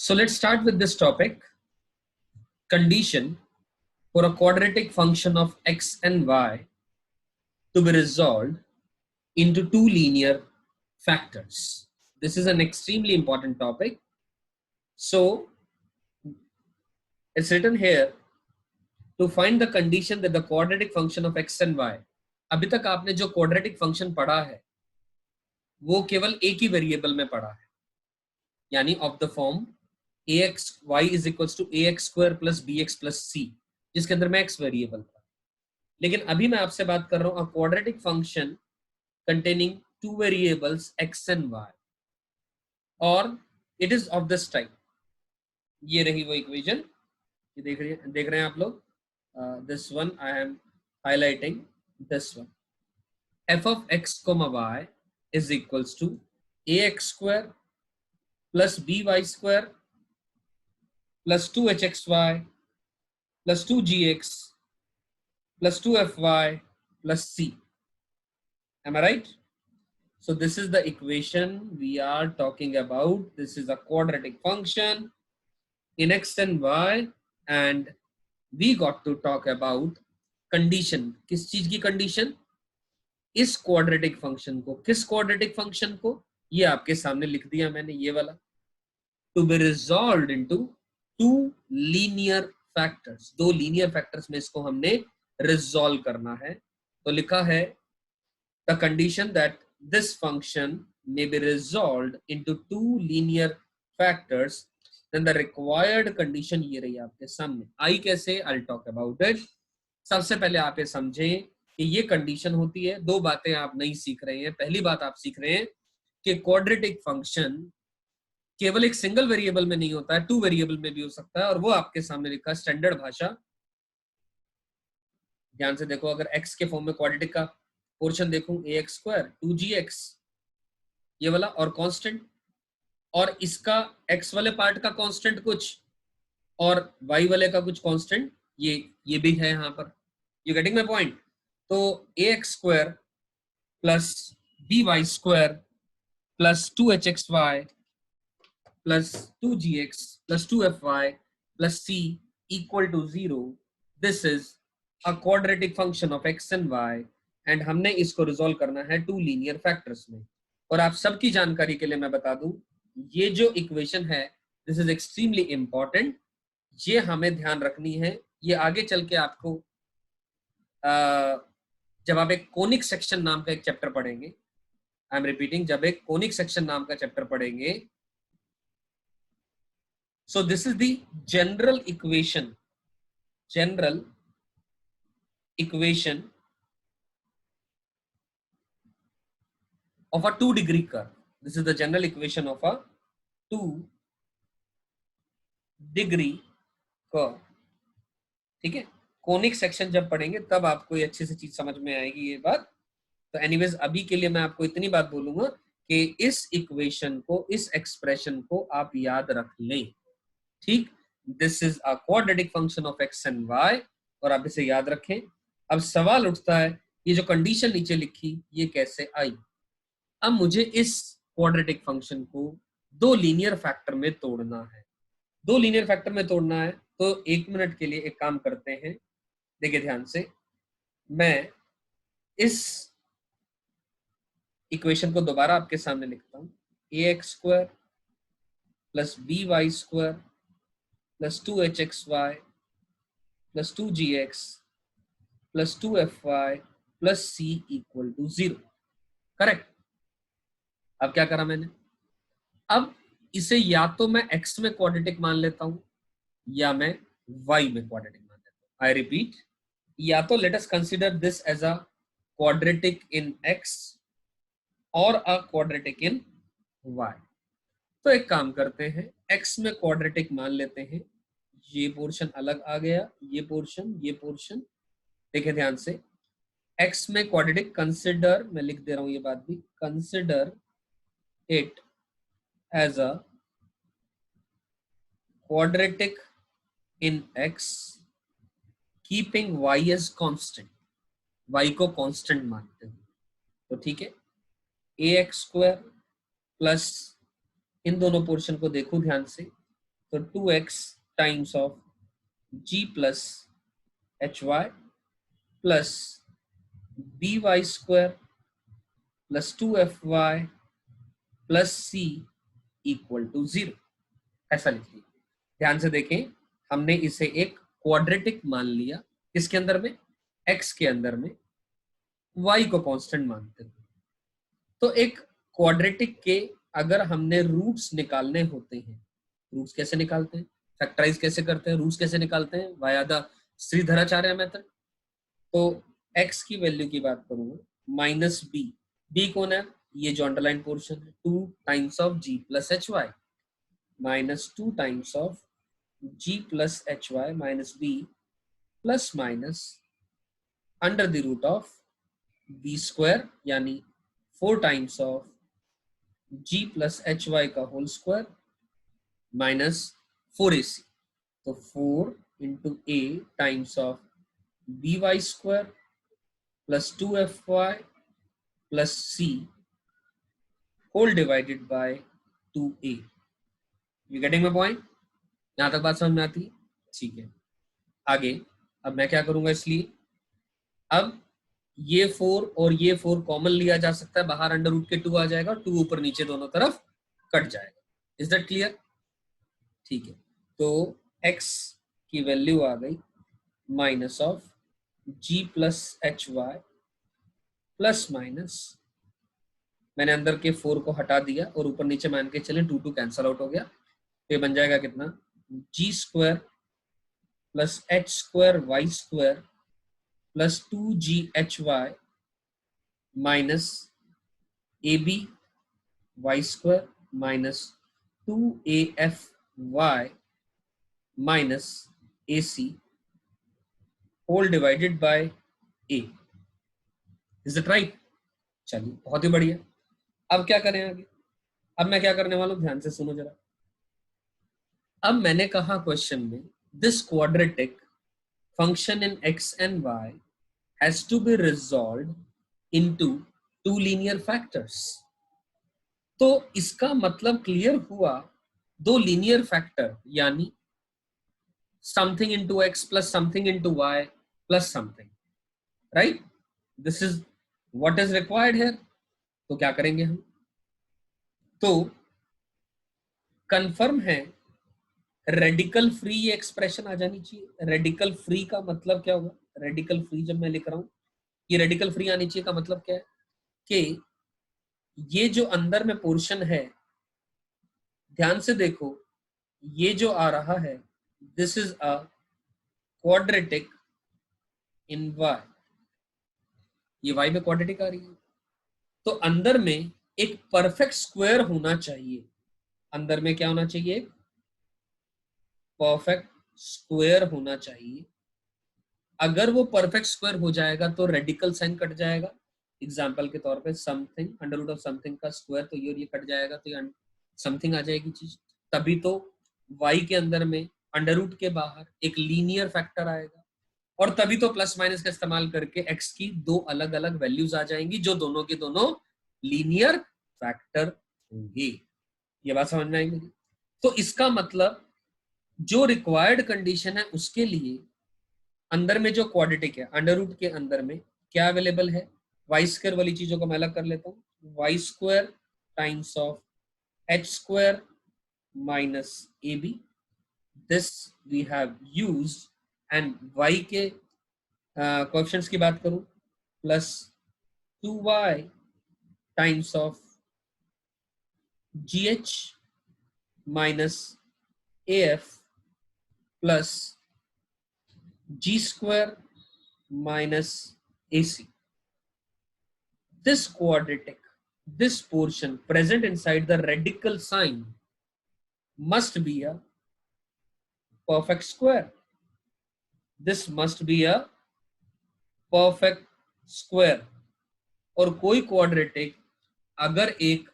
So let's start with this topic. Condition for a quadratic function of x and y to be resolved into two linear factors. This is an extremely important topic. So it's written here to find the condition that the quadratic function of x and y. अभी तक आपने जो quadratic function पढ़ा है वो केवल एक ही variable में पढ़ा है, यानी of the form ax y is equals to ax square plus bx plus c, जिसके अंदर में x वेरिएबल था. लेकिन अभी मैं आपसे बात कर रहा हूं quadratic function containing two variables x and y और it is of this type. ये रही वो इक्वेशन, ये देख रहे हैं आप लोग. This one I am highlighting, this one. f of x comma y is equals to ax square plus by square plus 2hxy plus 2gx plus 2fy plus c. Am I right? So this is the equation we are talking about. This is a quadratic function in x and y, and we got to talk about condition. किस चीज की condition? इस quadratic function को. किस quadratic function को? ये आपके सामने लिख दिया मैंने, ये वाला. To be resolved into two linear factors. दो linear factors में इसको हमने resolve करना है. तो लिखा है the condition that this function may be resolved into two linear factors, then the required condition ये रही आपके सामने. आई कैसे? I'll talk about it. सबसे पहले आप ये समझें कि ये कंडीशन होती है. दो बातें आप नहीं सीख रहे हैं. पहली बात आप सीख रहे हैं कि क्वाड्रेटिक फंक्शन केवल एक सिंगल वेरिएबल में नहीं होता है, टू वेरिएबल में भी हो सकता है, और वो आपके सामने लिखा है स्टैंडर्ड भाषा. ध्यान से देखो, अगर x के फॉर्म में क्वाड्रेटिक का पोर्शन देखूं, ax स्क्वायर 2gx ये वाला, और कांस्टेंट, और इसका x वाले पार्ट का कांस्टेंट कुछ और y वाले का कुछ कांस्टेंट, ये भी है यहाँ पर. You getting my point? तो ax square plus by square plus 2hxy plus 2gx plus 2fy plus c equal to 0. This is a quadratic function of x and y, and हमने इसको रिजॉल्व करना है टू लीनियर फैक्टर्स में. और आप सबकी जानकारी के लिए मैं बता दूं, ये जो इक्वेशन है दिस इज एक्सट्रीमली इंपॉर्टेंट. ये हमें ध्यान रखनी है. ये आगे चल के आपको जब आप एक कोनिक सेक्शन नाम का एक चैप्टर पढ़ेंगे, आई एम रिपीटिंग, जब एक कोनिक सेक्शन नाम का चैप्टर पढ़ेंगे, so this is the general equation of a 2-degree curve. This is the general equation of a 2-degree curve. ठीक है, कोनिक सेक्शन जब पढ़ेंगे तब आपको ये अच्छे से चीज समझ में आएगी ये बात. तो एनीवेज अभी के लिए मैं आपको इतनी बात बोलूंगा कि इस इक्वेशन को, इस एक्सप्रेशन को आप याद रख लें. ठीक, this is a quadratic function of x and y, और आप इसे याद रखें. अब सवाल उठता है, ये जो कंडीशन नीचे लिखी ये कैसे आई? अब मुझे इस क्वाड्रेटिक फंक्शन को दो लीनियर फैक्टर में तोड़ना है. दो लीनियर फैक्टर में तोड़ना है, तो एक मिनट के लिए एक काम करते हैं. देखिए ध्यान से, मैं इस इक्वेशन को दोबारा आपके सामने लिखता हूं. ax square plus by square plus 2hxy plus 2gx plus 2fy plus c equal to 0. Correct. अब क्या करा मैंने? अब इसे या तो मैं x में क्वाड्रेटिक मान लेता हूं या मैं y में क्वाड्रेटिक मान लेता हूं. आई रिपीट, या तो let us consider this as a quadratic in x और अ क्वाड्रेटिक इन y. तो एक काम करते हैं, x में क्वाड्रेटिक मान लेते हैं. ये पोर्शन अलग आ गया, ये पोर्शन. देखिए ध्यान से, x में क्वाड्रेटिक कंसिडर, मैं लिख दे रहा हूं ये बात भी, consider it as a quadratic in x keeping y as constant. y को कांस्टेंट मानते हुए. तो ठीक है, ax स्क्वायर प्लस, इन दोनों पोर्शन को देखो ध्यान से, तो 2x times of g plus h y plus b Y square plus 2fy प्लस सी इक्वल टू 0, ऐसा लिखिए। ध्यान से देखें, हमने इसे एक क्वाड्रेटिक मान लिया, इसके अंदर में x के अंदर में y को कांस्टेंट मानते हैं। तो एक क्वाड्रेटिक के अगर हमने रूट्स निकालने होते हैं, रूट्स कैसे निकालते हैं, फैक्टराइज कैसे करते हैं, रूट्स कैसे निकालते हैं, वाया द श्रीधराचार्य मेथड। तो x की वैल्यू की बात करूंगा, माइनस बी कौन है, ये जो अंडरलाइन पोर्शन है, 2 times of g plus h y minus 2 times of g plus h y minus b plus minus under the root of b square यानी 4 times of g plus h y का whole square minus 4ac। तो 4 into a times of b Y square plus 2fy plus c whole divided by 2a। You getting my point? यहां तक बात समझ में आती है? ठीक है, आगे अब मैं क्या करूंगा, इसलिए अब ये 4 और ये 4 कॉमन लिया जा सकता है, बाहर अंडर रूट के 2 आ जाएगा, 2 ऊपर नीचे दोनों तरफ कट जाएगा। Is that clear? ठीक है, तो x की वैल्यू आ गई minus of g plus h y plus minus, मैंने अंदर के 4 को हटा दिया और ऊपर नीचे मान के चले 2 कैंसल आउट हो गया, तो ये बन जाएगा कितना, g square plus h square y square plus 2ghy minus a b Y square minus 2afy minus A c whole divided by a. Is it right? चलिए, बहुत ही बढ़िया। अब क्या करें आगे? अब मैं क्या करने वाला हूं, ध्यान से सुनो जरा। अब मैंने कहा क्वेश्चन में, this quadratic function in x and y has to be resolved into two linear factors। तो इसका मतलब क्लियर हुआ, दो लीनियर फैक्टर यानी something into x plus something into y plus something, right? This is what is required here. तो क्या करेंगे हम, तो कंफर्म है रेडिकल फ्री एक्सप्रेशन आ जानी चाहिए। रेडिकल फ्री का मतलब क्या होगा, रेडिकल फ्री जब मैं लिख रहा हूं, ये रेडिकल फ्री आनी चाहिए का मतलब क्या है कि ये जो अंदर में पोर्शन है, ध्यान से देखो, ये जो आ रहा है, this is a quadratic in y, ये y में क्वाड्रेटिक आ रही है, तो अंदर में एक परफेक्ट स्क्वायर होना चाहिए। अंदर में क्या होना चाहिए, परफेक्ट स्क्वायर होना चाहिए। अगर वो परफेक्ट स्क्वायर हो जाएगा तो रेडिकल साइन कट जाएगा। एग्जाम्पल के तौर पे something under root of something का स्क्वायर, तो ये कट जाएगा, तो ये समथिंग आ जाएगी चीज। तभी तो y के अंदर में अंडर रूट के बाहर एक लीनियर फैक्टर आएगा, और तभी तो प्लस माइनस का इस्तेमाल करके x की दो अलग अलग वैल्यूज आ जाएंगी जो दोनों के दोनों लीनियर फैक्टर होंगे। ये बात समझ में आई मेरी? तो इसका मतलब जो रिक्वायर्ड कंडीशन है उसके लिए अंदर में जो क्वाड्रेटिक है, अंडर रूट के अंदर में क्या अवेलेबल है, वाई स्क्वायर वाली चीजों को मैं अलग कर लेता हूँ, y square times of h square minus a b, this we have used, and y के कोएफिशिएंट्स की बात करूं, plus 2y times of gh minus af plus g square minus ac। This quadratic, this portion present inside the radical sign must be a perfect square. This must be a perfect square। और कोई quadratic अगर एक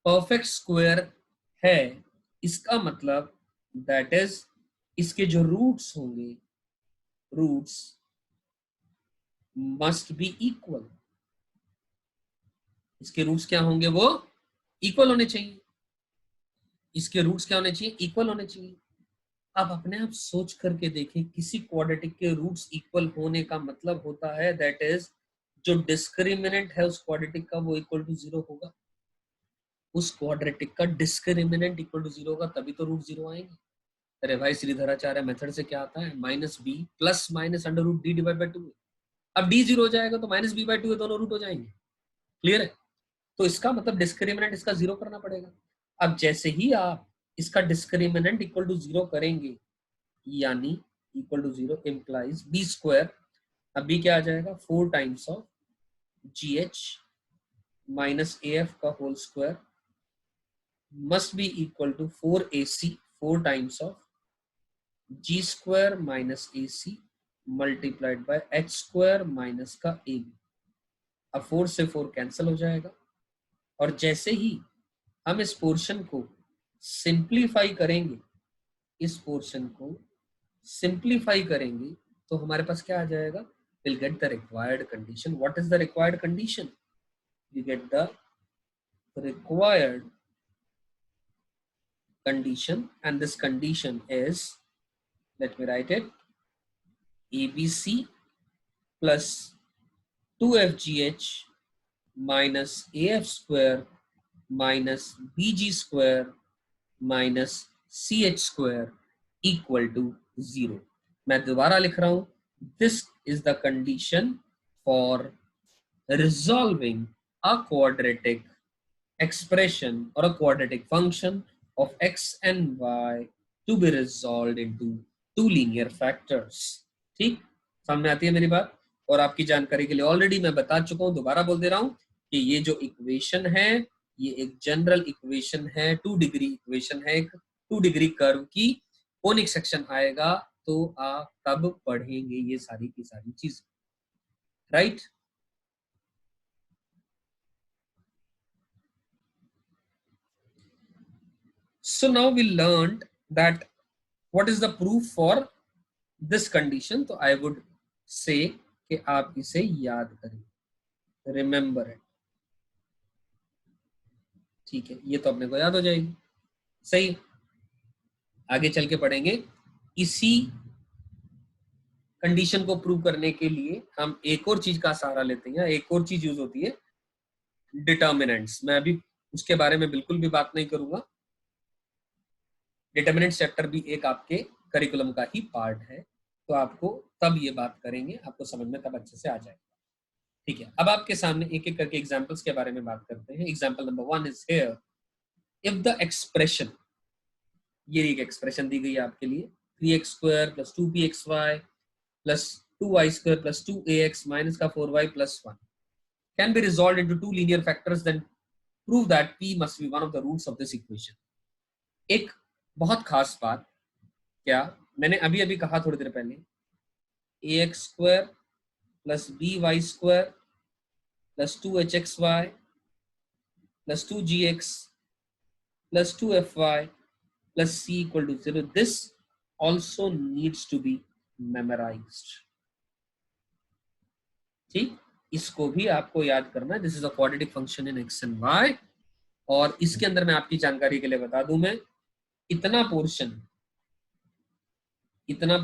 perfect square है, इसका मतलब that is इसके जो roots होंगे, रूट्स मस्ट बी इक्वल। इसके रूट्स क्या होंगे, वो इक्वल होने चाहिए। इसके रूट्स क्या होने चाहिए, इक्वल होने चाहिए। आप अपने आप सोच करके देखें, किसी क्वाड्रेटिक के रूट्स इक्वल होने का मतलब होता है दैट इज जो डिस्क्रिमिनेंट है उस क्वाड्रेटिक का वो इक्वल टू 0 होगा। उस क्वाड्रेटिक का डिस्क्रिमिनेंट इक्वल टू 0 होगा, तभी तो रूट 0 आएंगे। अरे भाई श्रीधराचार्य मेथड से क्या आता है, minus b plus minus under root d divide by 2। अब डी 0 हो जाएगा तो माइनस बी बाई 2 दोनों रूट हो जाएंगे। क्लियर है? तो इसका मतलब डिस्क्रिमिनेंट इसका 0 करना पड़ेगा। अब जैसे ही आप इसका डिस्क्रिमिनेंट इक्वल टू 0 करेंगे, यानी equal to 0 implies B square, अब बी क्या आ जाएगा, 4 times of G H minus A F का whole square must be equal to 4ac, 4 times of G square minus A C multiplied by H square minus का A B. अब 4 से 4 cancel हो जाएगा, और जैसे ही हम इस पोर्शन को सिंप्लीफाई करेंगे, इस पोर्शन को सिंप्लीफाई करेंगे तो हमारे पास क्या आ जाएगा, will get the required condition. What is the required condition, we get the required condition, and this condition is, let me write it, abc plus 2fgh minus af square minus bg square minus ch square equal to 0। मैं दोबारा लिख रहा हूं, this is the condition for resolving a quadratic expression or a quadratic function of x and y to be resolved into two linear factors। ठीक, समझ में आती है मेरी बात? और आपकी जानकारी के लिए ऑलरेडी मैं बता चुका हूं, दोबारा बोल दे रहा हूं कि ये जो इक्वेशन है ये एक जनरल इक्वेशन है, 2 डिग्री इक्वेशन है, एक 2 डिग्री कर्व की कोनिक सेक्शन आएगा तो आप तब पढ़ेंगे ये सारी की सारी चीज, right? So now we learned that what is the proof for this condition। तो I would say कि आप इसे याद करें, रिमेंबर इट। ठीक है, ये तो अपने को याद हो जाएगी, सही। आगे चल के पढ़ेंगे, इसी कंडीशन को प्रूव करने के लिए हम एक और चीज का सहारा लेते हैं, एक और चीज यूज होती है, डिटर्मिनेंट्स। मैं अभी उसके बारे में बिल्कुल भी बात नहीं करूंगा, डिटर्मिनेंट चैप्टर भी एक आपके करिकुलम का ही पार्ट है, तो आपको तब ये बात करेंगे, आपको समझ में तब अच्छे से आ जाएगा। ठीक है, अब आपके सामने एक एक करके एग्जांपल्स के बारे में बात करते हैं। Example number 1 is here, if the expression, ये एक एक्सप्रेशन दी गई है आपके लिए, 3x square plus 2pxy plus 2y square plus 2ax minus का 4y plus 1 can be resolve into two linear factors, then prove that p must be one of the roots of this equation. एक बहुत खास बात, क्या मैंने अभी अभी कहा थोड़ी देर पहले, ax square plus by square plus 2hxy plus 2gx plus 2fy plus c equal to 0, this also needs to be memorized। ठीक, इसको भी आपको याद करना है, this is a quadratic function in x and y। और इसके अंदर मैं आपकी जानकारी के लिए बता दूं, मैं इतना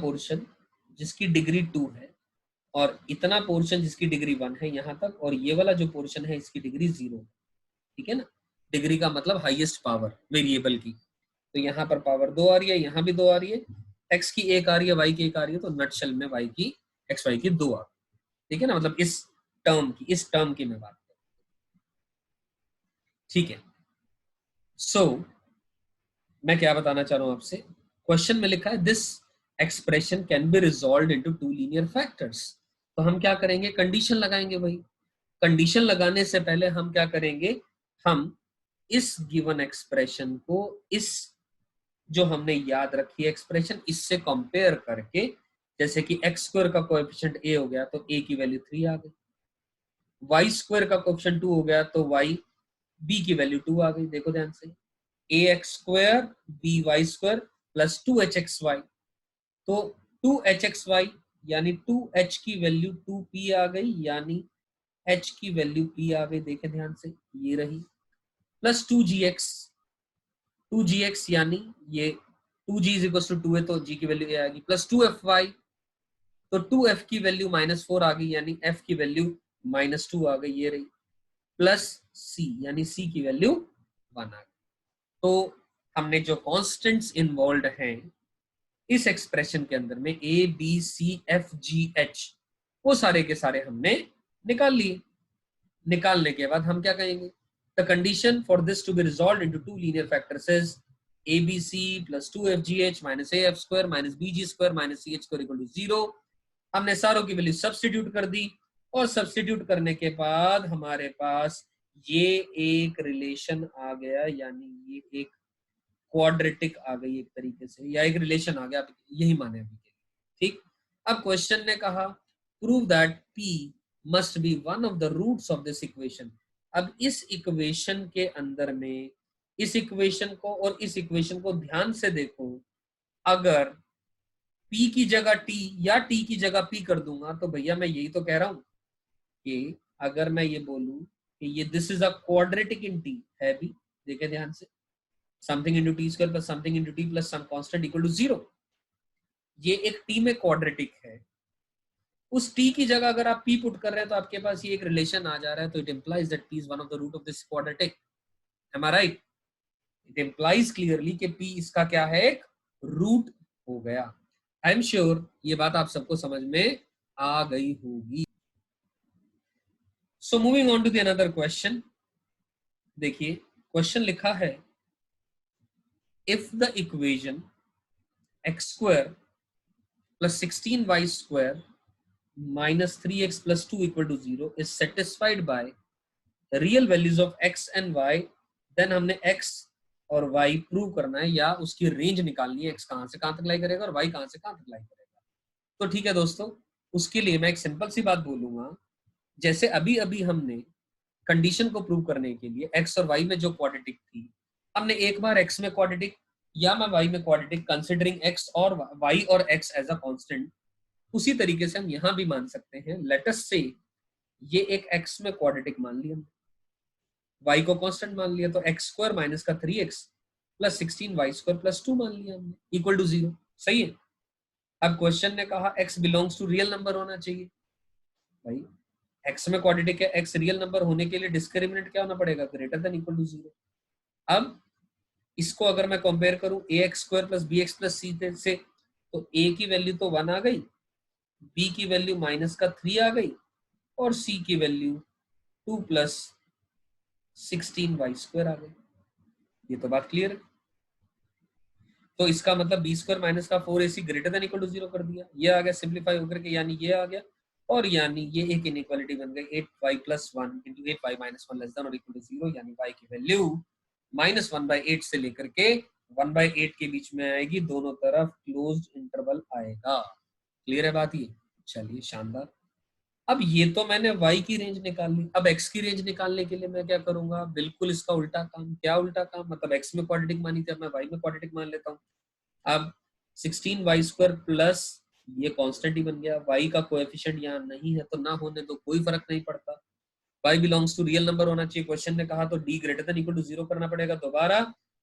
पोर्शन जिसकी डिग्री 2 है और इतना पोर्शन जिसकी डिग्री 1 है यहां तक, और ये वाला जो पोर्शन है इसकी डिग्री 0, ठीक है ना। डिग्री का मतलब हाईएस्ट पावर वेरिएबल की, तो यहाँ पर पावर 2 आ रही है, यहाँ भी 2 आ रही है, x की 1 आ रही है, y की 1 आ रही है, तो नटशेल में y की xy की 2 आ रही है, ठीक है ना। मतलब इस टर्म की मैं बात कर, ठीक है। सो मैं क्या बताना चाह रहा हूं आपसे, क्वेश्चन में लिखा है this expression can be resolve into two linear factors, तो हम क्या करेंगे, कंडीशन लगाएंगे। भाई कंडीशन लगाने से पहले हम क्या करेंगे, हम इस गिवन एक्सप्रेशन को इस जो हमने याद रखी है एक्सप्रेशन, इससे कंपेयर करके, जैसे कि एक्स स्क्वायर का कोएफिशिएंट ए हो गया तो ए की वैल्यू 3 आ गई, वाई स्क्वायर का कोएफिशिएंट 2 हो गया तो वाई बी की वैल्यू 2 आ गई। देखो ध्यान से, A X square B Y square plus 2hxy, तो 2hxy यानी 2h की वैल्यू 2p आ गई, यानी h की वैल्यू p आ गई। देखे ध्यान से, ये रही, प्लस 2gx, 2gx यानी ये 2g इज इक्वल टू 2 है तो g की वैल्यू ये आएगी, प्लस 2fy, तो 2f की वैल्यू -4 आ गई यानी f की वैल्यू -2 आ गई, ये रही, प्लस c यानी c की वैल्यू 1 आ गई। तो हमने जो कॉन्स्टेंट्स इन्वॉल्व हैं इस एक्सप्रेशन के अंदर में a b c f g h, वो सारे के सारे हमने निकाल लिए। निकालने के बाद हम क्या कहेंगे, the condition for this to be resolve into two linear factors is abc plus 2fgh minus af square minus bg square minus ch square equal to 0। हमने सारों की वैल्यू सब्स्टिट्यूट कर दी और सब्स्टिट्यूट करने के बाद हमारे पास ये एक रिलेशन आ गया, यानी ये एक क्वाड्रेटिक आ गई एक तरीके से, या एक रिलेशन आ गया, यही माने अभी के लिए। ठीक, अब क्वेश्चन ने कहा prove that p must be one of the roots of this equation. अब इस इक्वेशन के अंदर में इस इक्वेशन को और इस इक्वेशन को ध्यान से देखो, अगर p की जगह t या t की जगह p कर दूंगा तो भैया मैं यही तो कह रहा हूं कि अगर मैं ये बोलूं कि ये this is a quadratic in t है भी, देखे ध्यान से, something into t square plus something into t plus some constant equal to 0, ये एक टी में क्वाड्रेटिक है। उस टी की जगह अगर आप p पुट कर रहे हैं तो आपके पास ये एक रिलेशन आ जा रहा है, तो it implies that p is one of the root of this quadratic. Am I right? It implies clearly कि p इसका क्या है, एक रूट हो गया। आई एम श्योर ये बात आप सबको समझ में आ गई होगी। So moving on to the another question, देखिए क्वेश्चन लिखा है if the equation x square plus 16y square minus 3x plus 2 equal to 0 is satisfied by real values of x and y, then हमने x और y prove करना है या उसकी range निकालनी है, x कहां से कहां तक लाई करेगा और y कहां से कहां तक लाई करेगा। तो ठीक है दोस्तों, उसके लिए मैं एक सिंपल सी बात बोलूंगा, जैसे अभी अभी हमने कंडीशन को प्रूव करने के लिए x और y में जो क्वाड्रेटिक थी, हमने एक बार x में क्वाड्रेटिक या मैं y में क्वाड्रेटिक कंसिडरिंग x और y और x एज अ कांस्टेंट, उसी तरीके से हम यहां भी मान सकते हैं। लेट अस से ये एक x में क्वाड्रेटिक मान लिया, y को कांस्टेंट मान लिया, तो x स्क्वायर माइनस का 3x plus 16y square plus 2 मान लिया हमने इक्वल टू 0। सही है। अब क्वेश्चन ने कहा x belongs to real number होना चाहिए, भाई x में क्वाड्रेटिक है, x रियल नंबर होने के लिए डिस्क्रिमिनेंट क्या होना पड़ेगा, ग्रेटर देन इक्वल टू 0। अब इसको अगर मैं कंपेयर करूं ax square plus bx plus c से, तो a की वैल्यू तो 1 आ गई, b की वैल्यू माइनस का 3 आ गई और c की वैल्यू 2 प्लस 16y स्क्वायर आ गई। ये तो बात क्लियर है। तो इसका मतलब बी स्क्वायर माइनस का 4ac greater than equal to 0 कर दिया, ये आ गया सिंप्लीफाई होकर के, यानी ये आ गया, और यानी ये एक इनइक्वालिटी बन गई 8y plus 1 into 8y minus 1 less than और इक्वल टू 0, यानी y की वैल्यू -1/8 से लेकर के 1/8 के बीच में आएगी, दोनों तरफ क्लोज्ड इंटरवल आएगा। क्लियर है बात ये? चलिए शानदार। अब ये तो मैंने y की रेंज निकाल ली, अब x की रेंज निकालने के लिए मैं क्या करूंगा, बिल्कुल इसका उल्टा काम। क्या उल्टा काम? मतलब x में क्वाड्रेटिक मानी थी, अब मैं y में क्वाड्रेटिक मान लेता हूँ। अब 16y स्क्वायर प्लस ये कांस्टेंट ही बन गया, y का कोएफिशिएंट यहाँ नहीं है तो ना होने तो कोई फर्क नहीं पड़ता, y belongs to real number होना चाहिए। क्वेश्चन ने कहा तो d greater than equal to 0 करना पड़ेगा दोबारा,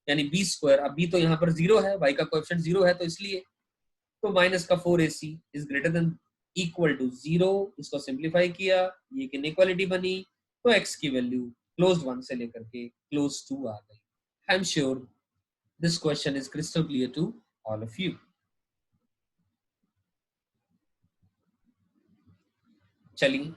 यानी b स्क्वायर, अब b तो यहाँ पर 0 है, y का कोएफिशिएंट 0 है तो इसलिए, तो माइनस का 4ac is greater than equal to 0, इसको सिंप्लीफाई किया, ये एक इनइक्वालिटी बनी, तो x की वैल्यू क्लोज 1 से लेकर के क्लोज 2 आ गई। I am sure this question is crystal clear to all of you. चलिए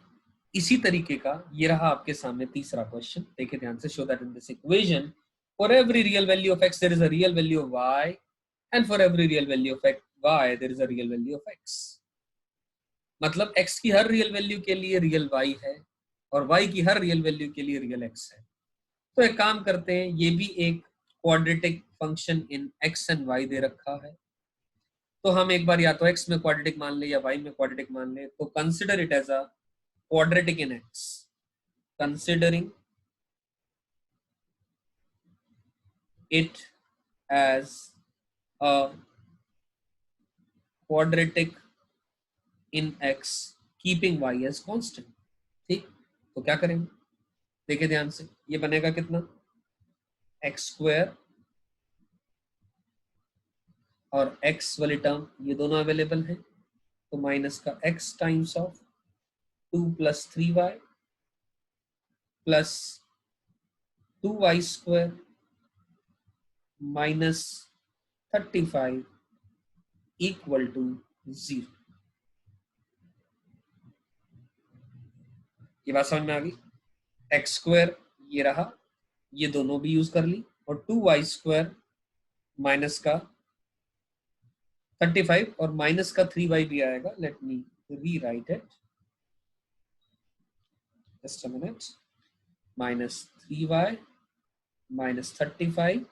इसी तरीके का ये रहा आपके सामने तीसरा क्वेश्चन, देखिए ध्यान से। Show that in this equation for every real value of x there is a real value of y and for every real value of y there is a real value of x। मतलब x की हर real value के लिए real y है और y की हर real value के लिए real x है। तो एक काम करते हैं, ये भी एक quadratic function in x and y दे रखा है, तो हम एक बार या तो x में क्वाड्रेटिक मान ले या y में क्वाड्रेटिक मान ले। तो consider it as a quadratic in x, considering it as a quadratic in x keeping y as constant। ठीक, तो क्या करेंगे, देखिए ध्यान से, ये बनेगा कितना, x स्क्वायर और x वाली टर्म ये दोनों अवेलेबल हैं, तो माइनस का x times of 2 plus 3y plus 2y² minus 35 equal to 0। ये बात समझ में आ गई? x² ये रहा, ये दोनों भी यूज कर ली, और 2y² माइनस का 35 और माइनस का 3y भी आएगा। Let me rewrite it, just a minute. Minus 3y minus 35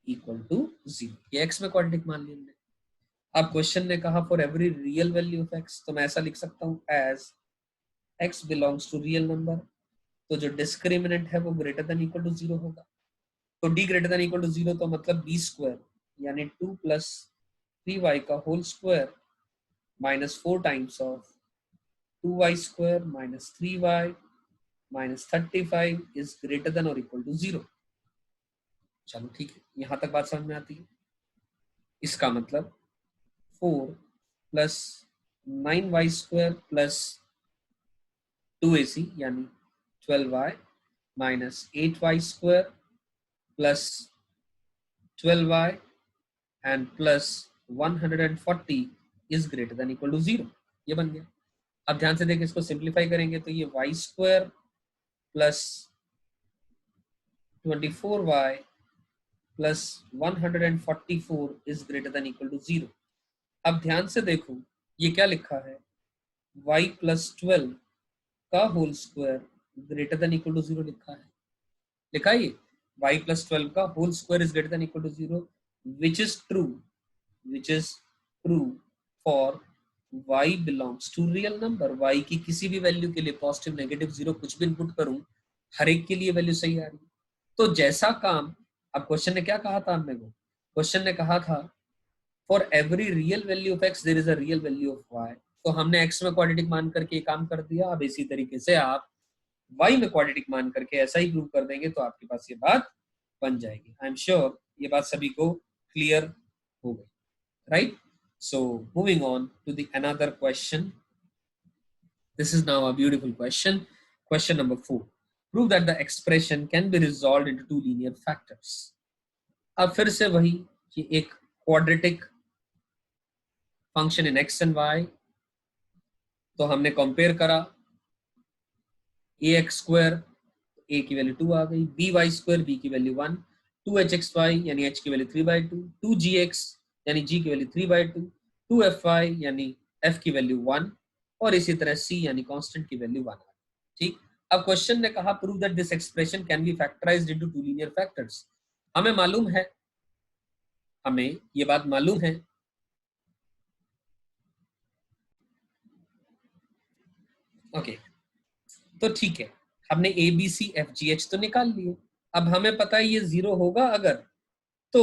equal to 0। ये x में क्वाड्रेटिक मान लिया हमने। अब क्वेश्चन ने कहा for every real value of x, तो मैं ऐसा लिख सकता हूं as x belongs to real number, तो जो डिस्क्रिमिनेंट है वो ग्रेटर देन इक्वल टू 0 होगा। तो d greater than equal to 0 तो मतलब b² यानी 2 प्लस 3y का whole square minus 4 times of 2y² minus 3y minus 35 is greater than और इक्वल टू 0। चलो ठीक है, यहां तक बात समझ में आती है। इसका मतलब 4 प्लस 9y² प्लस 2ac यानी 12y minus 8y² plus 12y and plus 140 is greater than equal to 0। ये बन गया। अब ध्यान से देखिए, इसको सिंप्लीफाई करेंगे तो ये y² plus 24y plus 144 is greater than equal to 0। अब ध्यान से देखो, ये क्या लिखा है, y प्लस 12 का whole square greater than equal to 0 लिखा है। लिखा है ये y प्लस 12 का whole square is greater than equal to 0, which is true for y belongs to real number. y की किसी भी वैल्यू के लिए पॉजिटिव नेगेटिव जीरो कुछ भी इनपुट करूं, हर एक के लिए वैल्यू सही आ रही है। तो जैसा काम, अब क्वेश्चन ने क्या कहा था हमने को, क्वेश्चन ने कहा था for every real value of x there is a real value of y। तो हमने x में क्वाड्रेटिक मान करके ये काम कर दिया। अब इसी तरीके से आप y में क्वाड्रेटिक मान करके ऐसा ही प्रूव कर देंगे तो आपके पास ये बात बन जाएगी। आई एम श्योर ये बात सभी को क्लियर हो गई, right? So moving on to the another question. This is now a beautiful question. Question number 4, prove that the expression can be resolved into two linear factors। अब फिर से वही कि एक quadratic function in x and y, तो हमने compare करा ax² a की वैल्यू 2 आ गई, by² b की वैल्यू 1, 2hxy यानी h की वैल्यू 3/2, 2gx यानी g की वैल्यू 3/2, 2fy यानी f की वैल्यू 1, और इसी तरह c यानी कांस्टेंट की वैल्यू 1। ठीक। अब क्वेश्चन ने कहा prove that this expression can be factorised into two linear factors. हमें मालूम है, हमें ये बात मालूम है ओके तो ठीक है, हमने a b c f g h तो निकाल लिए। अब हमें पता है ये 0 होगा अगर, तो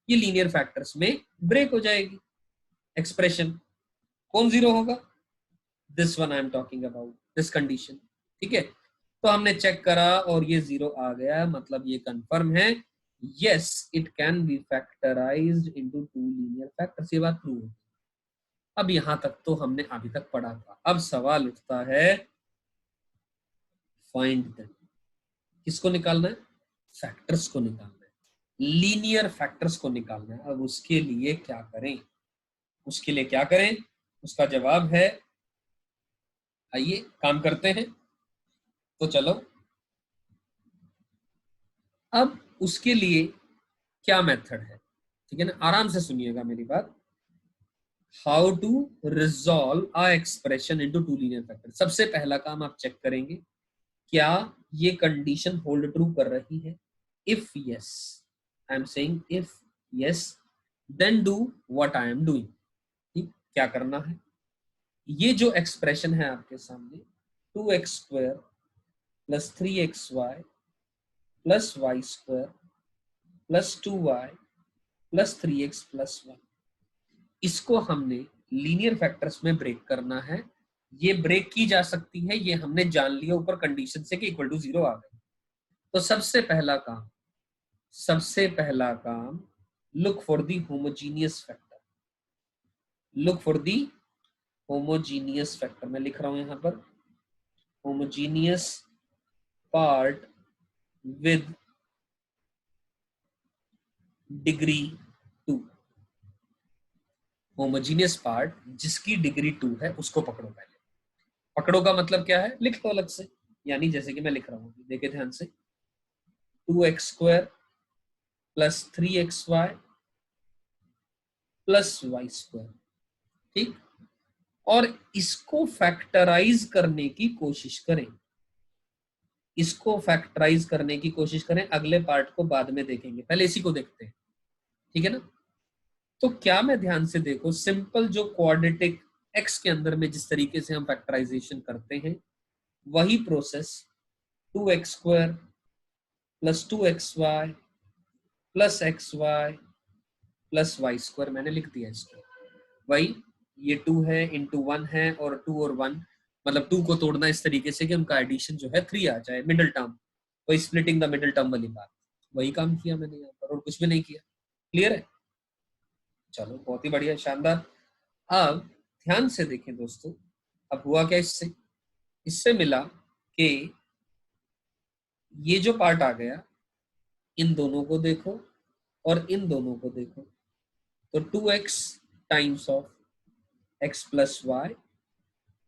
ये लीनियर फैक्टर्स में ब्रेक हो जाएगी एक्सप्रेशन। कौन 0 होगा? This one I am talking about, this condition. ठीक है, तो हमने चेक करा और ये 0 आ गया, मतलब ये कंफर्म है, yes it can be factorised into two linear factors. ये बात प्रूव है। अब यहां तक तो हमने अभी तक पढ़ा था। अब सवाल उठता है फाइंड देम। किसको निकालना है? फैक्टर्स को निकालना है, लीनियर फैक्टर्स को निकालना है। अब उसके लिए क्या करें? उसके लिए क्या करें? उसका जवाब है, आइए काम करते हैं। तो चलो, अब उसके लिए क्या मेथड है, ठीक है ना, आराम से सुनिएगा मेरी बात। How to resolve a expression into two linear factor. सबसे पहला काम आप चेक करेंगे क्या ये कंडीशन होल्ड ट्रू कर रही है। If yes, I am saying if yes, then do what I am doing. ठीक, क्या करना है? ये जो एक्सप्रेशन है आपके सामने 2x² plus 3xy plus y² plus 2y plus 3x plus 1, इसको हमने लीनियर फैक्टर्स में ब्रेक करना है। ये ब्रेक की जा सकती है, ये हमने जान लिया ऊपर कंडीशन से कि इक्वल टू 0 आ गई। तो सबसे पहला काम look for the homogeneous factor. Look for the homogeneous factor, मैं लिख रहा हूं यहां पर homogeneous part with degree 2। Homogeneous part जिसकी डिग्री 2 है उसको पकड़ो। पहले पकड़ो का मतलब क्या है, लिख लो अलग से, यानी जैसे कि मैं लिख रहा हूं, देखे ध्यान से, 2x² plus 3xy plus y², ठीक। और इसको फैक्टराइज करने की कोशिश करें, इसको फैक्टराइज करने की कोशिश करें, अगले पार्ट को बाद में देखेंगे, पहले इसी को देखते हैं, ठीक है ना। तो क्या मैं ध्यान से देखो, सिंपल जो क्वाड्रेटिक एक्स के अंदर में जिस तरीके से हम फैक्टराइजेशन करते हैं वही process 2x² plus 2xy plus xy plus y² मैंने लिख दिया इसको, वही ये 2 है इंटू 1 है, और 2 और 1 मतलब 2 को तोड़ना इस तरीके से कि उनका एडिशन जो है 3 आ जाए, मिडिल टर्म, वही स्प्लिटिंग द मिडिल टर्म वाली बात, वही काम किया मैंने यहाँ पर और कुछ भी नहीं किया। क्लियर है, चलो बहुत ही बढ़िया, शानदार। अब ध्यान से देखें दोस्तों, अब हुआ क्या, इससे इससे मिला कि ये जो पार्ट आ गया, इन दोनों को देखो और इन दोनों को देखो, तो 2x times of x plus y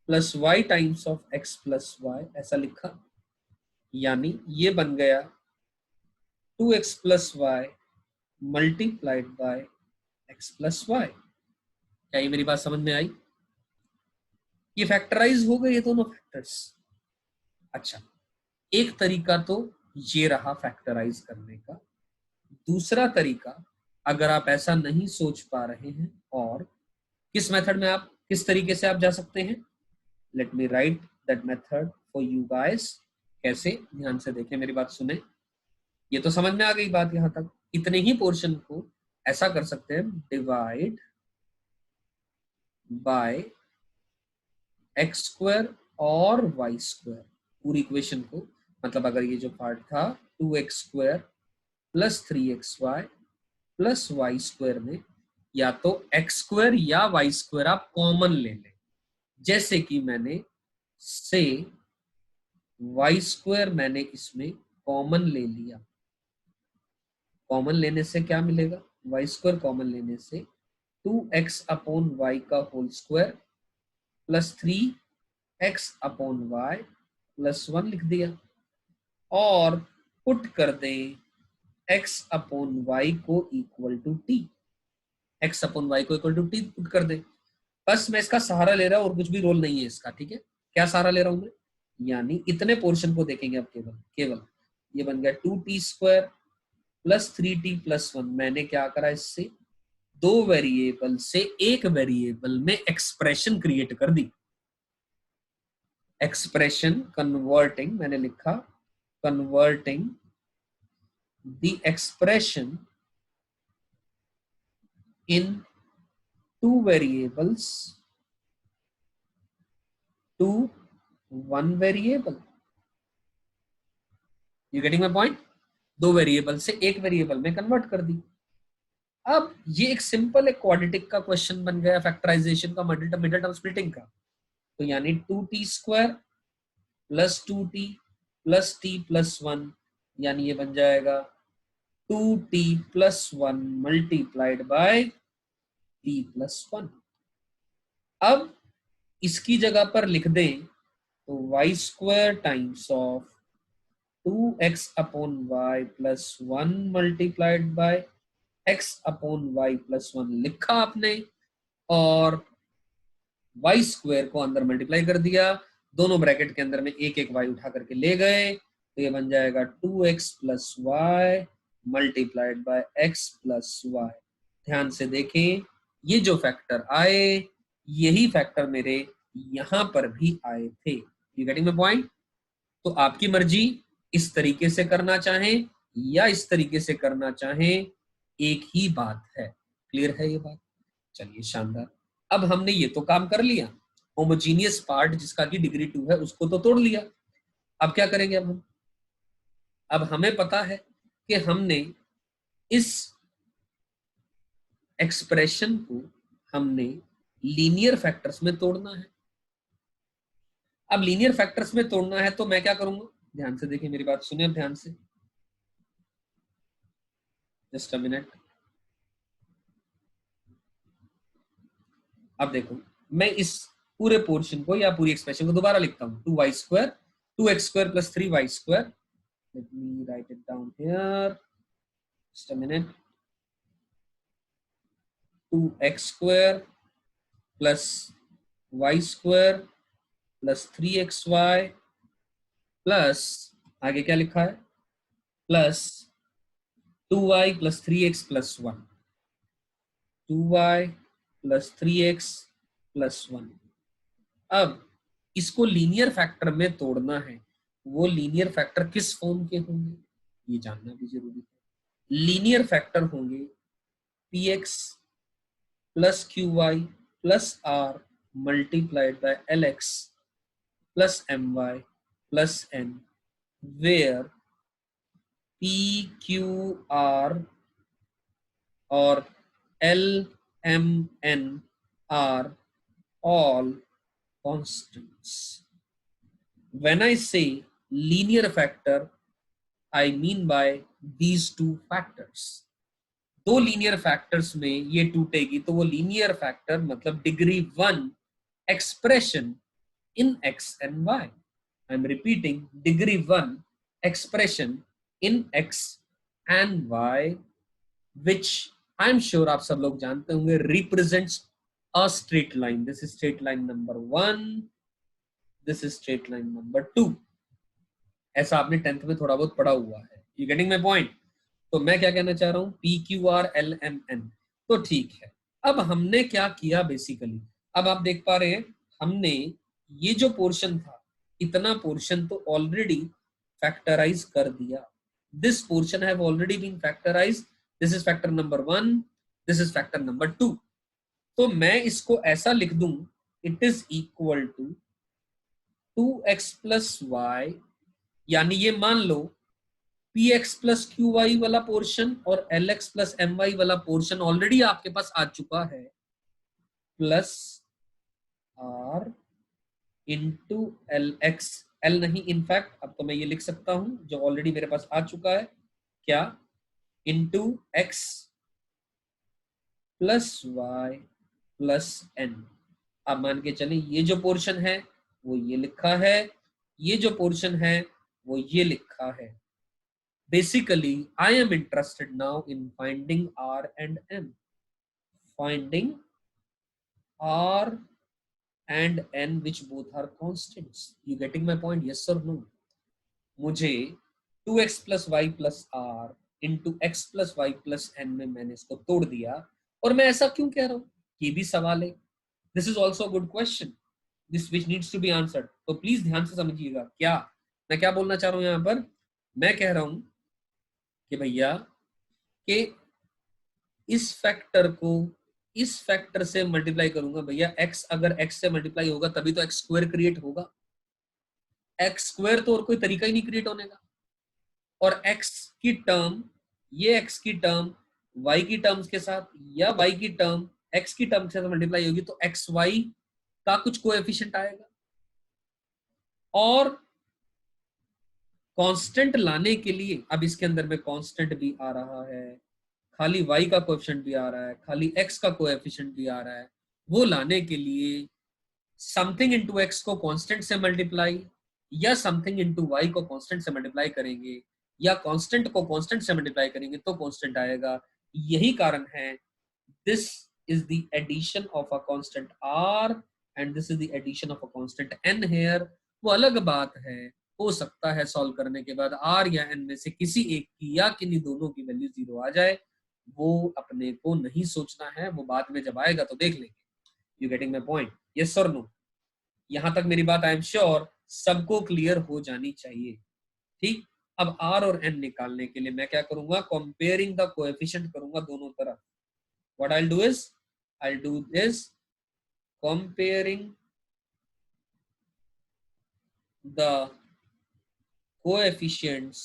plus y times of x plus y ऐसा लिखा, यानी ये बन गया 2x plus y multiplied by x plus y. क्या ये मेरी बात समझ में आई? ये फैक्टराइज हो गए ये दोनों फैक्टर्स। अच्छा, एक तरीका तो ये रहा फैक्टराइज करने का, दूसरा तरीका अगर आप ऐसा नहीं सोच पा रहे हैं, और किस मेथड में आप किस तरीके से आप जा सकते हैं, let me right that method for you guys. कैसे, ध्यान से देखें, मेरी बात सुने, ये तो समझ में आ गई बात यहां तक। इतने ही पोर्शन को ऐसा कर सकते हैं, डिवाइड बाय x² और y², पूरी इक्वेशन को, मतलब अगर ये जो पार्ट था 2x² plus 3xy plus y² में या तो x² या y² आप कॉमन ले लें, जैसे कि मैंने से y² मैंने इसमें कॉमन ले लिया। कॉमन लेने से क्या मिलेगा, y² कॉमन लेने से 2x अपॉन वाई का whole square plus 3x upon y plus 1 लिख दिया, और पुट कर दें x अपॉन वाई को equal to t, x upon y को इक्वल टू टी पुट कर दें। बस मैं इसका सहारा ले रहा हूं और कुछ भी रोल नहीं है इसका, ठीक है। क्या सहारा ले रहा हूं मैं, यानी इतने पोर्शन को देखेंगे अब, केवल केवल ये बन गया 2t² प्लस 3t प्लस 1। मैंने क्या करा, इससे दो वेरिएबल से एक वेरिएबल में एक्सप्रेशन क्रिएट कर दी। एक्सप्रेशन कन्वर्टिंग, मैंने लिखा converting the expression in two variables to one variable. You getting my point, दो वेरिएबल से एक वेरिएबल में कन्वर्ट कर दी। अब ये एक सिंपल एक क्वाड्रेटिक का क्वेश्चन बन गया, फैक्टराइजेशन का, मिडिल टर्म स्प्लिटिंग का। तो यानी 2t² plus 2t plus t plus 1, यानी ये बन जाएगा 2t plus 1 multiplied by t plus 1। अब इसकी जगह पर लिख दें तो y² times of 2x upon y plus 1 multiplied by x upon y plus 1 लिखा आपने, और y² को अंदर मल्टीप्लाई कर दिया, दोनों ब्रैकेट के अंदर में एक एक y उठा करके ले गए, तो ये बन जाएगा 2x plus y multiplied by x plus y. ध्यान से देखें, ये जो फैक्टर आए यही फैक्टर मेरे यहां पर भी आए थे। You getting my point? तो आपकी मर्जी, इस तरीके से करना चाहें या इस तरीके से करना चाहें, एक ही बात है। क्लियर है ये बात? चलिए शानदार। अब हमने ये तो काम कर लिया, होमोजीनियस पार्ट जिसका की डिग्री 2 है उसको तो तोड़ लिया। अब क्या करेंगे, अब हमें पता है कि हमने इस एक्सप्रेशन को हमने लीनियर फैक्टर्स में तोड़ना है। अब लीनियर फैक्टर्स में तोड़ना है तो मैं क्या करूंगा, ध्यान से देखिए मेरी बात सुनिए ध्यान से, जस्ट अ मिनट। अब देखो मैं इस पूरे पोर्शन को या पूरी एक्सप्रेशन को दोबारा लिखता हूं, 2y² 2x² plus 3y², let me right it down here, just a minute, 2x² plus y² plus 3xy plus, आगे क्या लिखा है, plus 2y plus 3x plus 1, 2y plus 3x plus 1। अब इसको लीनियर फैक्टर में तोड़ना है, वो लीनियर फैक्टर किस फॉर्म के होंगे ये जानना भी जरूरी है। लीनियर फैक्टर होंगे px plus qy plus r multiplied by lx plus my plus n, where p q r और l m n are all constants. When I say linear factor, I mean by these two factors. दो linear factors में ये टूटेगी तो वो linear factor मतलब degree 1 expression in x and y. I'm repeating, degree 1 expression in x and y, which I'm sure आप सब लोग जानते होंगे represents a straight line. This is straight line number 1, this is straight line number 2. ऐसा आपने 10th में थोड़ा बहुत पढ़ा हुआ है। You getting my point? तो मैं क्या कहना चाह रहा हूं, p q r l m n, तो ठीक है। अब हमने क्या किया बेसिकली, अब आप देख पा रहे हैं हमने ये जो पोर्शन था, इतना पोर्शन तो ऑलरेडी फैक्टराइज कर दिया। This portion have already been factorize, this is factor number 1, this is factor number 2। तो मैं इसको ऐसा लिख दूं, it is equal to 2x plus y, यानी ये मान लो px प्लस क्यू वाई वाला पोर्शन और lx प्लस एम वाई वाला पोर्शन ऑलरेडी आपके पास आ चुका है, plus r into l x, l नहीं इनफैक्ट अब तो मैं ये लिख सकता हूं जो ऑलरेडी मेरे पास आ चुका है, क्या, into x plus y plus n. अब मान के चले ये जो पोर्शन है वो ये लिखा है, ये जो पोर्शन है वो ये लिखा है। Basically, I am interested now in finding R and M. Finding R and N which both are constants. You getting my point? Yes or no? मुझे 2x plus y plus r into x plus y plus n में मैंने इसको तोड़ दिया, और मैं ऐसा क्यों कह रहा हूं ये भी सवाल है। This is also a good question. This which needs to be answered. तो प्लीज ध्यान से समझिएगा क्या मैं क्या बोलना चाह रहा हूं यहां पर। मैं कह रहा हूं कि भैया कि इस फैक्टर को इस फैक्टर से मल्टीप्लाई करूंगा, भैया x अगर x से मल्टीप्लाई होगा तभी तो x स्क्वायर क्रिएट होगा, x स्क्वायर तो और कोई तरीका ही नहीं क्रिएट होने का। और x की टर्म, ये x की टर्म y की टर्म्स के साथ या y की टर्म x की टर्म के साथ मल्टीप्लाई होगी तो xy का कुछ कोएफिशिएंट आएगा। और कांस्टेंट लाने के लिए अब इसके अंदर में कांस्टेंट भी आ रहा है, खाली y का कोएफिशिएंट भी आ रहा है, खाली x का कोएफिशिएंट भी आ रहा है। वो लाने के लिए समथिंग इनटू x को कांस्टेंट से मल्टीप्लाई या समथिंग इनटू y को कांस्टेंट से मल्टीप्लाई करेंगे या कांस्टेंट को कांस्टेंट से मल्टीप्लाई करेंगे तो कांस्टेंट आएगा। यही कारण है this is the addition of a constant r and this is the addition of a constant n here. वो अलग बात है, हो सकता है सॉल्व करने के बाद r या n में से किसी एक की या किन्हीं दोनों की वैल्यू 0 आ जाए, वो अपने को नहीं सोचना है, वो बाद में जब आएगा तो देख लेंगे। You getting my point? Yes और नो? यहां तक मेरी बात आई एम श्योर सबको क्लियर हो जानी चाहिए। ठीक, अब r और n निकालने के लिए मैं क्या करूंगा, कंपेयरिंग द कोएफिशिएंट करूंगा दोनों तरफ। What I do is comparing the coefficients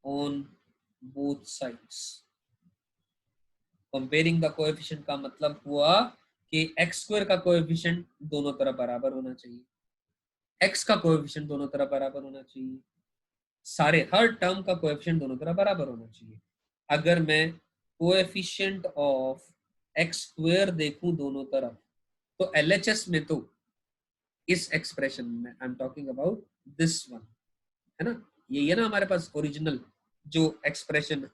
on both sides. Comparing the coefficient का मतलब हुआ कि एक्स स्क्वायर का कोएफिशिएंट दोनों तरफ बराबर होना चाहिए, एक्स का कोएफिशिएंट दोनों तरफ बराबर होना चाहिए, सारे हर टर्म का कोएफिशिएंट दोनों तरफ बराबर होना चाहिए। अगर मैं कोएफिशिएंट ऑफ एक्स स्क्वायर देखूं दोनों तरफ, तो एलएचएस में तो इस एक्सप्रेशन में आई am talking about this one, है ना, ये है ना हमारे पास ओरिजिनल जो एक्सप्रेशन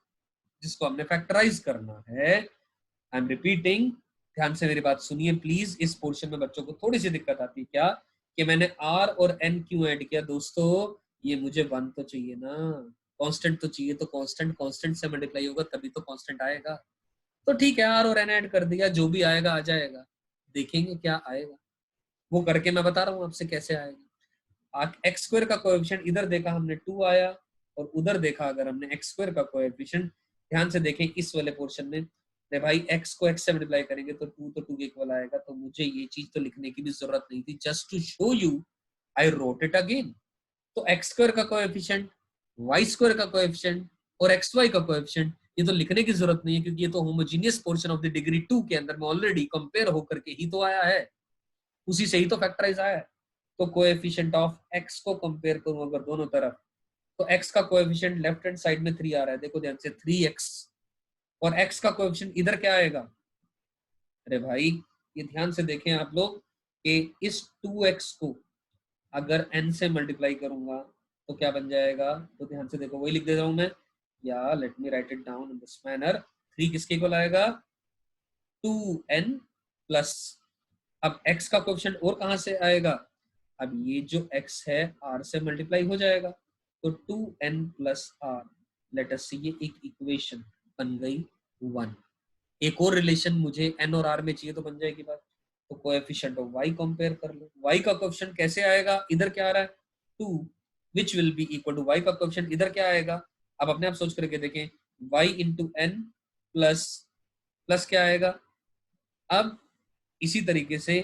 जिसको हमने फैक्टराइज करना है। आई एम रिपीटिंग, ध्यान से मेरी बात सुनिए प्लीज। इस पोर्शन में बच्चों को थोड़ी सी दिक्कत आती है क्या, कि मैंने आर और एन क्यों ऐड किया दोस्तों, ये मुझे वन तो चाहिए ना, कांस्टेंट तो चाहिए, तो कांस्टेंट कांस्टेंट से मल्टीप्लाई होगा तभी तो कांस्टेंट आएगा। तो ठीक है, आर और एन ऐड कर दिया, जो भी आएगा आ जाएगा, देखेंगे क्या आएगा, वो करके मैं बता रहा हूँ आपसे कैसे आएगा। एक्स स्क्वायर का कोएफिशिएंट इधर देखा हमने 2 आया, और उधर देखा अगर हमने एक्स स्क्वायर का कोएफिशिएंट, ध्यान से देखें इस वाले पोर्शन में, अरे भाई एक्स को एक्स से मल्टीप्लाई करेंगे तो 2 तो 2 के इक्वल आएगा, तो मुझे ये चीज तो लिखने की भी जरूरत नहीं थी, just to show you I wrote it again. तो एक्स स्क्वायर का कोएफिशिएंट, वाई स्क्वायर का कोएफिशिएंट और एक्स वाई का कोएफिशिएंट, ये तो लिखने की जरूरत नहीं है, क्योंकि ये तो homogeneous portion of the degree 2 के अंदर में ऑलरेडी कंपेयर होकर के ही तो आया है, उसी से ही तो फैक्टराइज आया है। तो कोएफिशिएंट ऑफ एक्स को कंपेयर करूं अगर दोनों तरफ, तो एक्स का कोएफिशिएंट लेफ्ट हैंड साइड में 3 आ रहा है, देखो ध्यान से 3x, और एक्स का कोएफिशिएंट इधर क्या आएगा, अरे भाई ये ध्यान से देखें आप लोग कि इस 2x को अगर n से मल्टीप्लाई करूंगा तो क्या बन जाएगा, तो ध्यान से देखो, वही लिख दे रहा हूं मैं, या let me right it down in this manner. 3 किसके इक्वल आएगा, 2n प्लस, अब x का कोएफिशिएंट और कहां से आएगा, अब ये जो x है r से मल्टीप्लाई हो जाएगा, तो 2n plus r, let us see, ये एक इक्वेशन बन गई 1। एक और रिलेशन मुझे n और r में चाहिए तो बन जाएगी बात, तो कोएफिशिएंट ऑफ y कंपेयर कर लो, y का कोएफिशिएंट कैसे आएगा, इधर क्या आ रहा है 2, which will be equal to y का कोएफिशिएंट इधर क्या आएगा, अब अपने आप सोच करके देखें, y into n plus plus क्या आएगा, अब इसी तरीके से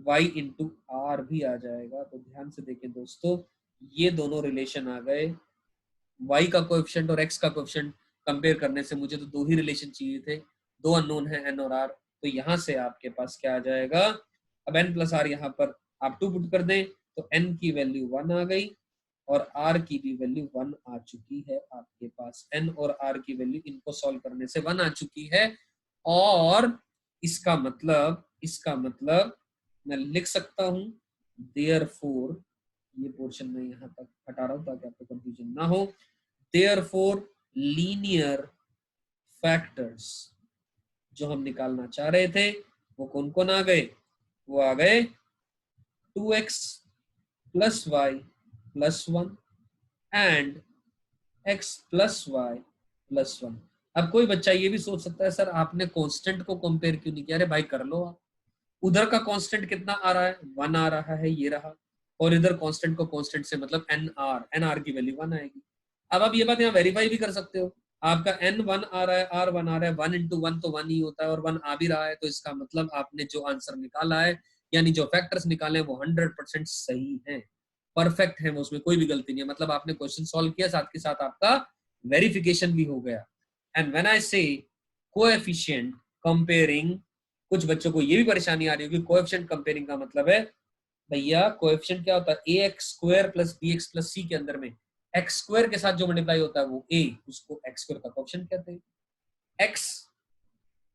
y इंटू आर भी आ जाएगा। तो ध्यान से देखें दोस्तों, ये दोनों रिलेशन आ गए, y का कोएफिशिएंट और x का कोएफिशिएंट कंपेयर करने से मुझे तो दो ही रिलेशन चाहिए थे, दो अननोन है n और r, तो यहां से आपके पास क्या आ जाएगा, अब n प्लस r यहाँ पर आप 2 पुट कर दें तो n की वैल्यू 1 आ गई और r की भी वैल्यू 1 आ चुकी है आपके पास, n और r की वैल्यू इनको सॉल्व करने से 1 आ चुकी है। और इसका मतलब मैं लिख सकता हूं, देयरफॉर, ये पोर्शन में यहां तक हटा रहा हूं ताकि आपको कंफ्यूजन ना हो, देयरफॉर लीनियर फैक्टर्स जो हम निकालना चाह रहे थे वो कौन कौन आ गए, वो आ गए 2x plus y plus 1 and x plus y plus 1। अब कोई बच्चा ये भी सोच सकता है सर आपने कांस्टेंट को कंपेयर क्यों नहीं किया, अरे भाई कर लो आप, उधर का कांस्टेंट कितना आ रहा है 1 आ रहा है, ये रहा, और इधर कांस्टेंट को कांस्टेंट से मतलब एन आर की वैल्यू 1 आएगी। अब आप ये बात यहाँ वेरीफाई भी कर सकते हो, आपका n 1 आ रहा है, r 1 आ रहा है, 1 इंटू 1 तो 1 ही होता है और 1 आ भी रहा है, तो इसका मतलब आपने जो आंसर निकाला है यानी जो फैक्टर्स निकाले वो 100% सही है, परफेक्ट है, उसमें कोई भी गलती नहीं है, मतलब आपने क्वेश्चन सॉल्व किया साथ के साथ आपका वेरिफिकेशन भी हो गया। एंड व्हेन आई से कोएफिशिएंट कंपेयरिंग, कुछ बच्चों को ये भी परेशानी आ रही होगी, कोएफिशिएंट कंपेयरिंग का मतलब है भैया कोएफिशिएंट क्या होता है, ax square plus bx plus c के अंदर में एक्स स्क्वायर के साथ जो मल्टीप्लाई होता है वो a, उसको एक्स स्क्वायर का कोएफिशिएंट कहते हैं, x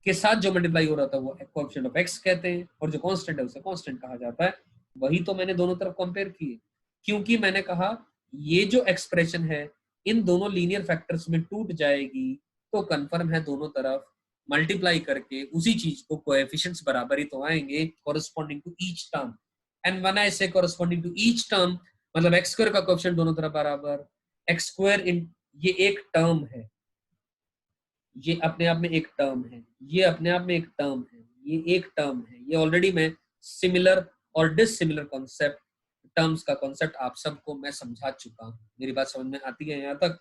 के साथ जो मल्टीप्लाई हो रहा था वो कोएफिशिएंट ऑफ x कहते हैं, और जो कांस्टेंट है उसे कांस्टेंट कहा जाता है। वही तो मैंने दोनों तरफ कंपेयर किए, क्योंकि मैंने कहा ये जो एक्सप्रेशन है इन दोनों लीनियर फैक्टर्स में टूट जाएगी, तो कंफर्म है दोनों तरफ मल्टीप्लाई करके उसी चीज को कोएफिशिएंट्स बराबर ही तो आएंगे corresponding to each term. And when I say corresponding to each term मतलब एक्स स्क्वायर का कोएफिशिएंट दोनों तरफ बराबर, एक्स स्क्वायर इन ये एक टर्म है, ये अपने आप में एक टर्म है, ये अपने आप में एक टर्म है, ये एक टर्म है, ये ऑलरेडी मैं सिमिलर और डिसिमिलर कॉन्सेप्ट टर्म्स का कॉन्सेप्ट आप सबको मैं समझा चुका हूं, मेरी बात समझ में आती है यहाँ तक,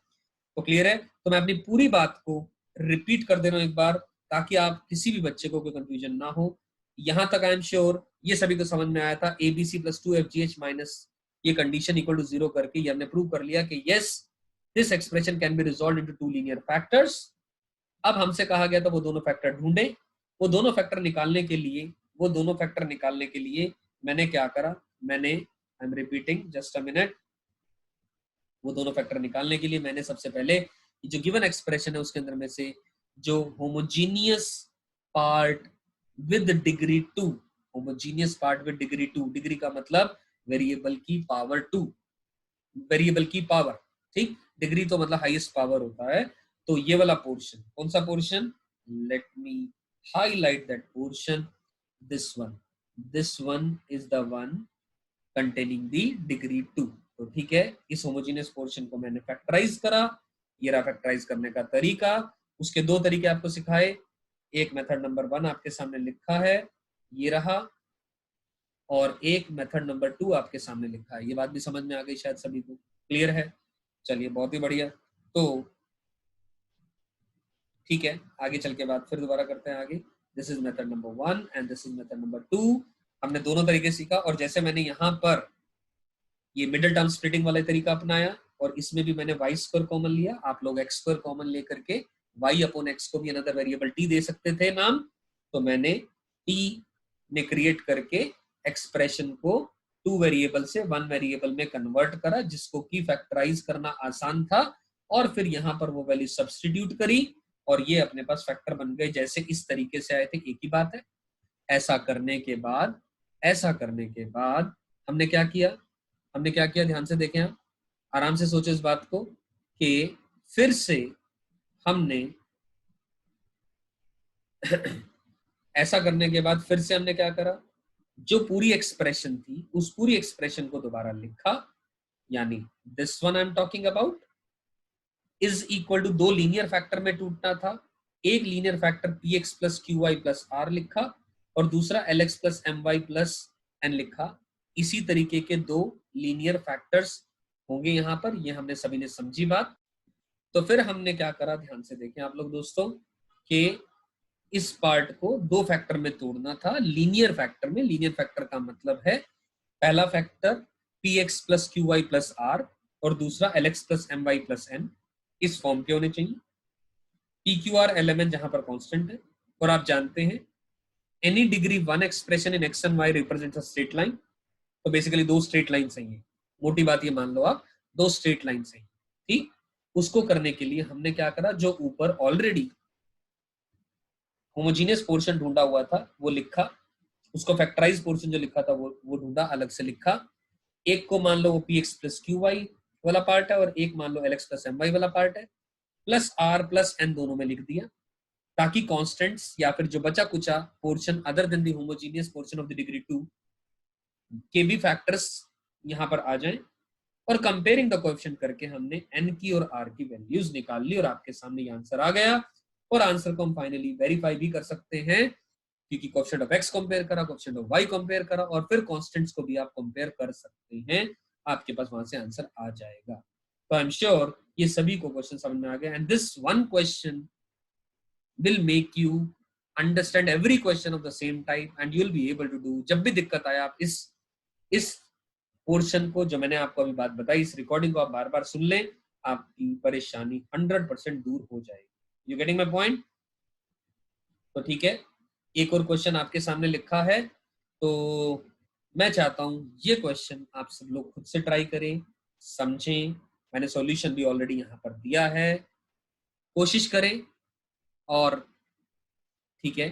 तो क्लियर है। तो मैं अपनी पूरी बात को रिपीट कर दे रहा हूं एक बार ताकि आप किसी भी बच्चे को कोई कंफ्यूजन ना हो। यहां तक आई एम श्योर ये सभी को समझ में आया था, ABC प्लस 2FGH माइनस ये कंडीशन इक्वल टू 0 करके ये हमने प्रूव कर लिया कि yes this expression can be resolved into two linear factors. अब हमसे कहा गया था वो दोनों फैक्टर ढूंढे, वो दोनों फैक्टर निकालने के लिए वो दोनों फैक्टर निकालने के लिए मैंने क्या करा, मैंने, I am repeating, just a minute, वो दोनों फैक्टर निकालने के लिए मैंने सबसे पहले जो गिवन एक्सप्रेशन है उसके अंदर में से जो homogeneous part with degree 2, homogeneous part with degree 2, degree का मतलब वेरिएबल की पावर 2, वेरिएबल की पावर, ठीक, डिग्री तो मतलब हाईएस्ट पावर होता है। तो ये वाला पोर्शन, कौन सा portion, let me highlight that portion, this one is the one containing the degree 2। तो ठीक है, इस होमोजेनियस पोर्शन को मैंने फैक्टराइज करा, ये रहा फैक्टराइज करने का तरीका। उसके दो तरीके आपको सिखाए, एक मेथड नंबर 1 आपके सामने लिखा है, ये रहा, और एक मेथड नंबर 2 आपके सामने लिखा है। ये बात भी समझ में आ गई शायद सभी को, क्लियर है? चलिए बहुत ही बढ़िया। तो ठीक है, आगे चल के बात फिर दोबारा करते हैं आगे। This is method number 1 and this is method number 2। हमने दोनों तरीके सीखा, और जैसे मैंने यहाँ पर ये मिडिल टर्म स्प्लिटिंग वाला तरीका अपनाया, और इसमें भी मैंने वाई स्क्वायर कॉमन लिया, आप लोग एक्स स्क्वायर कॉमन लेकर के वाई अपॉन एक्स को भी अनदर वेरिएबल टी दे सकते थे नाम, तो मैंने टी में क्रिएट करके एक्सप्रेशन को 2 वेरिएबल से 1 वेरिएबल में कन्वर्ट करा, जिसको की फैक्टराइज करना आसान था, और फिर यहाँ पर वो वैल्यू सब्सटीट्यूट करी और ये अपने पास फैक्टर बन गए जैसे इस तरीके से आए थे, एक ही बात है। ऐसा करने के बाद हमने क्या किया, ध्यान से देखें आप, आराम से सोचो इस बात को, कि फिर से हमने ऐसा करने के बाद फिर से हमने क्या करा, जो पूरी एक्सप्रेशन थी उस पूरी एक्सप्रेशन को दोबारा लिखा, यानी this one I am talking about is equal to 2 linear factor में टूटना था। एक linear factor p x plus Q y plus r लिखा, और दूसरा l x plus M y plus n लिखा। इसी तरीके के 2 लीनियर फैक्टर्स होंगे यहाँ पर, ये हमने सभी ने समझी बात। तो फिर हमने क्या करा, ध्यान से देखें आप लोग दोस्तों, कि इस पार्ट को 2 फैक्टर में तोड़ना था, लीनियर फैक्टर में। लीनियर फैक्टर का मतलब है पहला factor p x plus Q y plus r, और दूसरा l x plus M y plus n, इस फॉर्म के होने चाहिए। पी क्यू आर एलिमेंट जहां पर कांस्टेंट है, और आप जानते हैं any degree 1 expression in x and y represents a straight line. तो बेसिकली 2 स्ट्रेट लाइन सही है, मोटी बात ये मान लो आप, 2 स्ट्रेट लाइन सही, ठीक। उसको करने के लिए हमने क्या करा, जो ऊपर ऑलरेडी होमोजीनियस पोर्शन ढूंढा हुआ था वो लिखा, उसको फैक्टराइज पोर्शन जो लिखा था वो ढूंढा, अलग से लिखा। एक को मान लो वो P x plus Q Y वाला पार्ट है, और एक मान लो L x plus M Y वाला पार्ट है, प्लस आर प्लस एन दोनों में लिख दिया, ताकि कांस्टेंट्स या फिर जो बचा कुचा portion other than the homogeneous portion of the degree 2 के भी फैक्टर्स यहां पर आ जाएं। और कंपेयरिंग द कोएफिशिएंट करके हमने n की और r की वैल्यूज निकाल ली, और आपके सामने ये आंसर आ गया। और आंसर को हम फाइनली वेरीफाई भी कर सकते हैं, क्योंकि कोएफिशिएंट ऑफ x कंपेयर करा, कोएफिशिएंट ऑफ y कंपेयर करा, और फिर कांस्टेंट्स को भी आप कंपेयर कर सकते हैं, आपके पास वहां से आंसर आ जाएगा। तो आई एम श्योर ये सभी को क्वेश्चन समझ में आ गया, and this one question will make you understand every question of the same type and you'll be able to do। जब भी दिक्कत आए आप इस पोर्शन को, जो मैंने आपको अभी बात बताई, इस रिकॉर्डिंग को आप बार बार सुन लें, आपकी परेशानी 100% दूर हो जाएगी। You getting my point? तो ठीक है, एक और क्वेश्चन आपके सामने लिखा है, तो मैं चाहता हूं ये क्वेश्चन आप सब लोग खुद से ट्राई करें, समझें। मैंने सॉल्यूशन भी ऑलरेडी यहां पर दिया है, कोशिश करें, और ठीक है